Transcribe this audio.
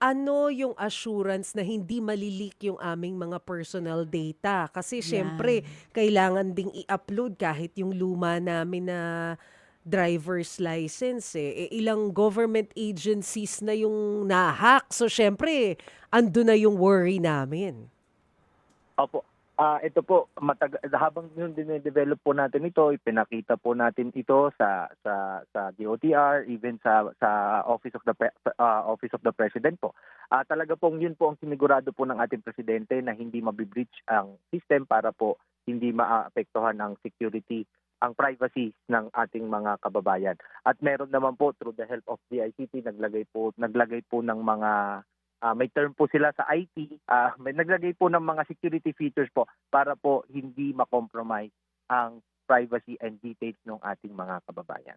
ano yung assurance na hindi mali-leak yung aming mga personal data? Kasi siyempre, 'Yan. kailangan ding i-upload kahit yung luma namin na driver's license eh. Ilang government agencies na yung na-hack. So siyempre, ando na yung worry namin. Opo. Ito po habang yung dine-develop po natin ito, ipinakita po natin ito sa DOTR, even sa Office of the President po. Talaga pong yun po ang sinigurado po ng ating presidente na hindi mabi-breach ang system para po hindi maapektuhan ang security, ang privacy ng ating mga kababayan. At meron naman po through the help of DICT naglagay po ng mga may term po sila sa IT, may naglagay po ng mga security features po para po hindi ma-compromise ang privacy and details ng ating mga kababayan.